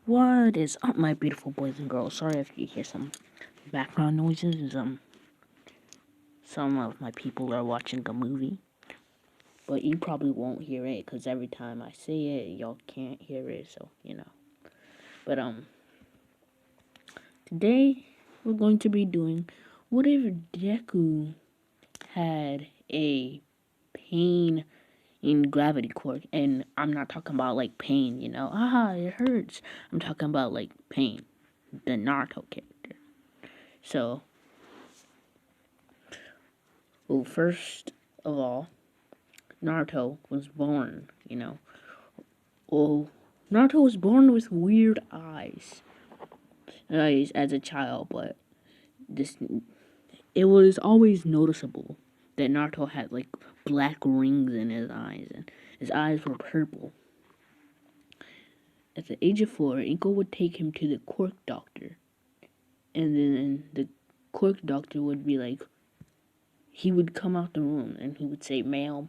What is up, my beautiful boys and girls? Sorry if you hear some background noises. Some of my people are watching a movie, but you probably won't hear it because every time I say it, y'all can't hear it. So But today we're going to be doing what if Deku had a pain in gravity quirk, and I'm not talking about like pain, it hurts. I'm talking about like pain, the Naruto character. So, well, first of all, Naruto was born, Well, Naruto was born with weird eyes as a child, but this it was always noticeable that Naruto had like black rings in his eyes, and his eyes were purple. At the age of 4, Inko would take him to the quirk doctor, and then the quirk doctor would be like, he would come out the room and he would say, "Ma'am,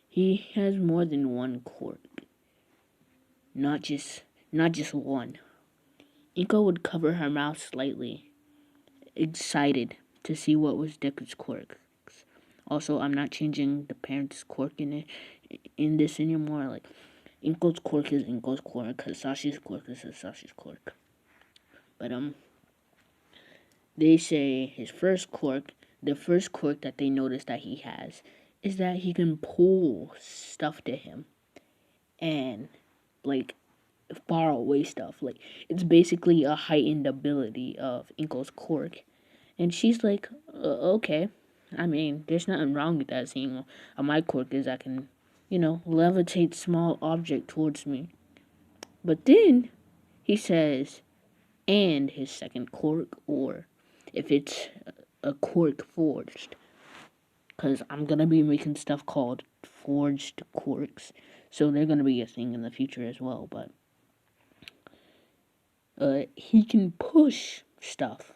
he has more than one quirk, not just one." Inko would cover her mouth slightly, excited to see what was Deku's quirk. Also, I'm not changing the parents' quirk in this anymore. Like, Inko's quirk is Inko's quirk, Sashi's quirk is Sashi's quirk. But they say his first quirk, the first quirk that they notice that he has, is that he can pull stuff to him, and like far away stuff. Like, it's basically a heightened ability of Inko's quirk. And she's like, okay. I mean, there's nothing wrong with that, seeing my quirk is I can, levitate small object towards me. But then he says, and his second quirk, or if it's a quirk forged. Because I'm going to be making stuff called forged quirks. So they're going to be a thing in the future as well. But he can push stuff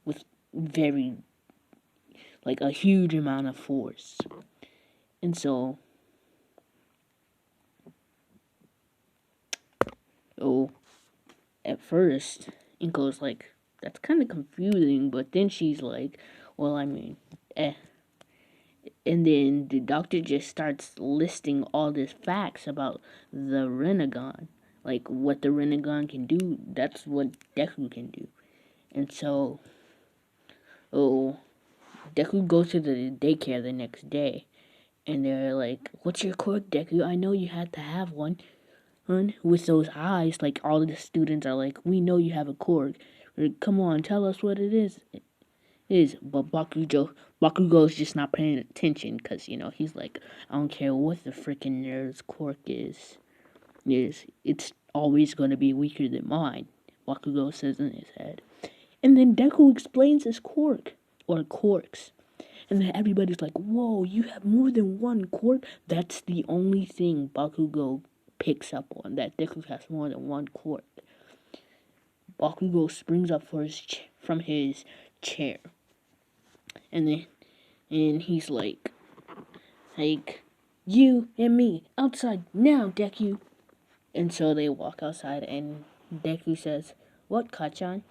with very, like, a huge amount of force. And so, at first, Inko's like, that's kind of confusing, but then she's like, well, I mean, eh. And then the doctor just starts listing all these facts about the rinnegan. Like, what the rinnegan can do, that's what Deku can do. And so, Deku goes to the daycare the next day, and they're like, what's your quirk, Deku? I know you had to have one. With those eyes, like, all of the students are like, we know you have a quirk. Come on, tell us what it is. But Bakugo's just not paying attention, because, he's like, I don't care what the freaking nerd's quirk is. It's always going to be weaker than mine, Bakugo says in his head. And then Deku explains his quirk, or quirks. And then everybody's like, whoa, you have more than one quirk? That's the only thing Bakugo picks up on, that Deku has more than one quirk. Bakugo springs up from his chair. And he's like, you and me, outside now, Deku. And so they walk outside, and Deku says, what, Kachan?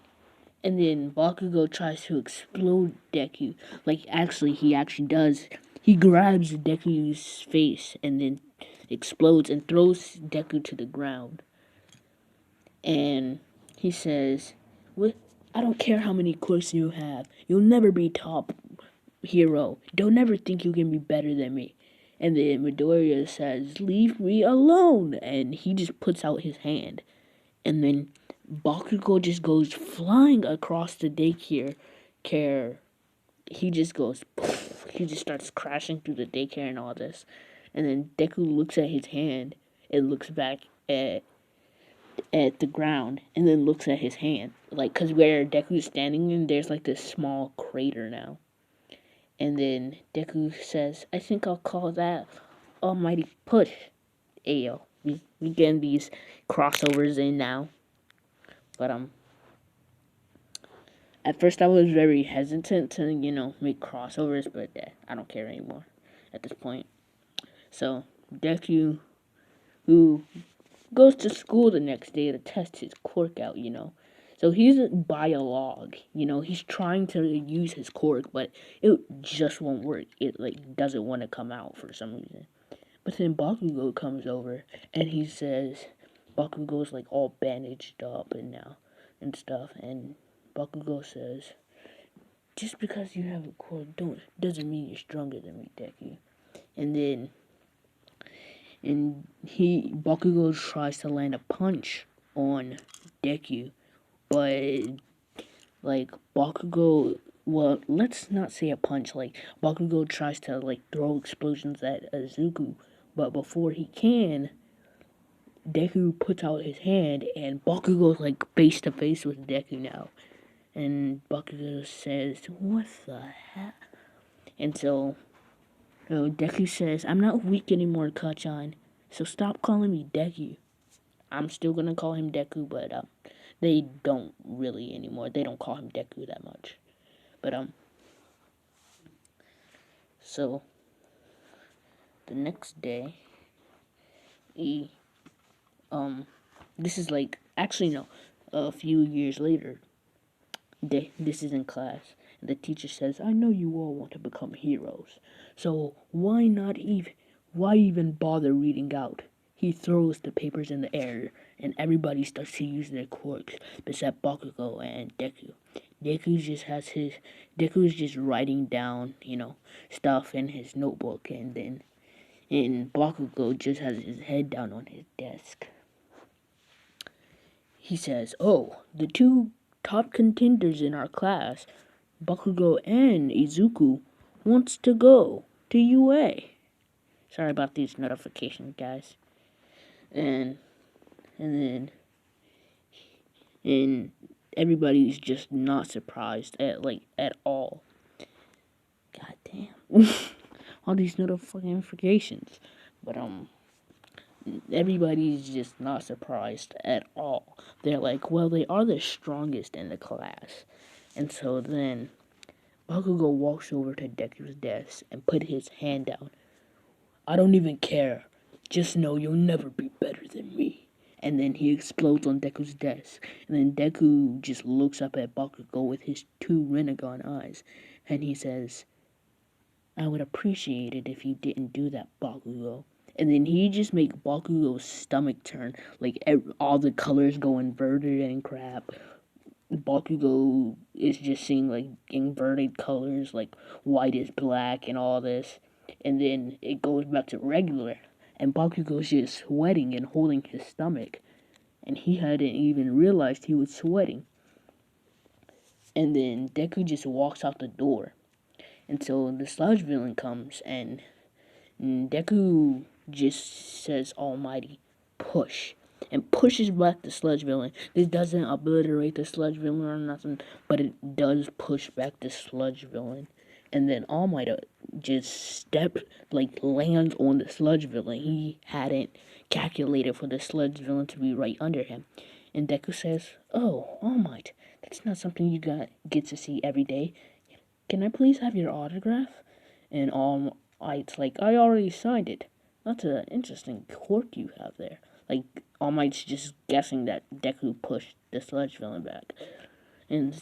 And then Bakugo tries to explode Deku. Like, he actually does. He grabs Deku's face and then explodes and throws Deku to the ground. And he says, "What? I don't care how many quirks you have. You'll never be top hero. Don't ever think you can be better than me." And then Midoriya says, leave me alone. And he just puts out his hand. And then Bakugo just goes flying across the daycare. He just goes, poof. He just starts crashing through the daycare and all this. And then Deku looks at his hand and looks back at the ground and then looks at his hand. Like, because where Deku's standing in, there's like this small crater now. And then Deku says, I think I'll call that almighty push. Ayo. We getting these crossovers in now. But at first I was very hesitant to, make crossovers, but I don't care anymore at this point. So Deku, who goes to school the next day to test his quirk out, you know. So he's by a log, you know. He's trying to use his quirk, but it just won't work. It like doesn't want to come out for some reason. But then Bakugo comes over and he says, Bakugo's like all bandaged up and now and stuff, and Bakugo says, just because you have a quirk doesn't mean you're stronger than me, Deku. And then Bakugo tries to land a punch on Deku, but like Bakugo, well, let's not say a punch. Like Bakugo tries to like throw explosions at Izuku, but before he can, Deku puts out his hand, and Bakugo's like face to face with Deku now, and Bakugo says, "What the heck?" And so, Deku says, "I'm not weak anymore, Kachan. So stop calling me Deku." I'm still gonna call him Deku, but they don't really anymore. They don't call him Deku that much. But so the next day, he this is like actually no, a few years later. This is in class, and the teacher says, "I know you all want to become heroes, so why even bother reading out?" He throws the papers in the air, and everybody starts to use their quirks, except Bakugo and Deku. Deku's just writing down, you know, stuff in his notebook, and Bakugo just has his head down on his desk. He says, "Oh, the two top contenders in our class, Bakugo and Izuku, wants to go to UA." Sorry about these notifications, guys. And then and everybody's just not surprised at all. God damn. All these notifications. But everybody's just not surprised at all. They're like, well, they are the strongest in the class. And so then Bakugo walks over to Deku's desk and put his hand down. "I don't even care. Just know you'll never be better than me." And then he explodes on Deku's desk. And then Deku just looks up at Bakugo with his two rinnegan eyes. And he says, "I would appreciate it if you didn't do that, Bakugo." And then he just makes Bakugo's stomach turn. Like all the colors go inverted and crap. Bakugo is just seeing like inverted colors, like white is black and all this. And then it goes back to regular. And Bakugo's just sweating and holding his stomach. And he hadn't even realized he was sweating. And then Deku just walks out the door. And so the sludge villain comes, and Deku just says, "Almighty, push." And pushes back the sludge villain. This doesn't obliterate the sludge villain or nothing, but it does push back the sludge villain. And then All Might just lands on the sludge villain. He hadn't calculated for the sludge villain to be right under him. And Deku says, "Oh, All Might, that's not something you get to see every day. Can I please have your autograph?" And All Might's like, "I already signed it." That's an interesting quirk you have there. Like, All Might's just guessing that Deku pushed the sludge villain back. And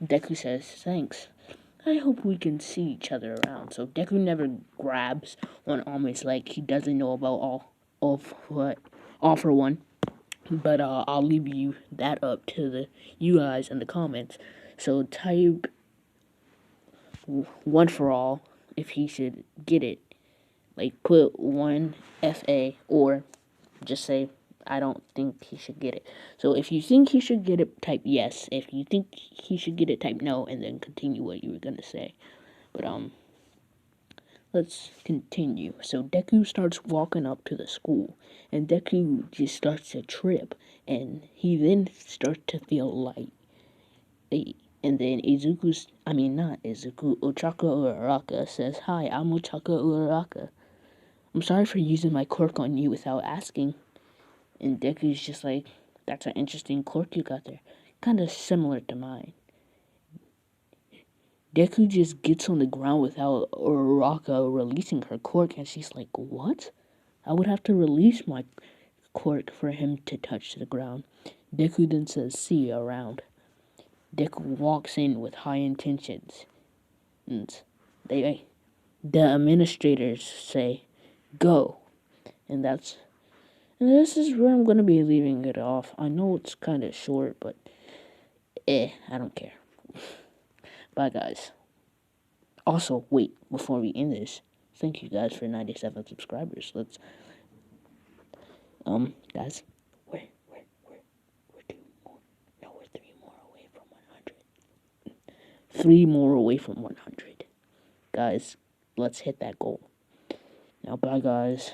Deku says, "Thanks. I hope we can see each other around." So Deku never grabs on All Might's leg. He doesn't know about all for one. But I'll leave you that up to you guys in the comments. So type one for all if he should get it. Like put 1FA or just say I don't think he should get it. So if you think he should get it, type yes. If you think he should get it, type no, and then continue what you were gonna say. But let's continue. So Deku starts walking up to the school, and Deku just starts to trip, and he then starts to feel light. And then not Izuku, Ochaka Uraraka says, "Hi, I'm Ochaka Uraraka. I'm sorry for using my quirk on you without asking." And Deku's just like, "That's an interesting quirk you got there. Kinda similar to mine." Deku just gets on the ground without Uraraka releasing her quirk, and she's like, "What? I would have to release my cork for him to touch the ground. Deku then says, "See you around." Deku walks in with high intentions. And the administrators say, "Go." And this is where I'm going to be leaving it off. I know it's kind of short, but I don't care. Bye, guys. Also, wait, before we end this, thank you guys for 97 subscribers. Let's, guys, we're 2 more, no, we're 3 more away from 100. 3 more away from 100. Guys, let's hit that goal. Now, bye, guys.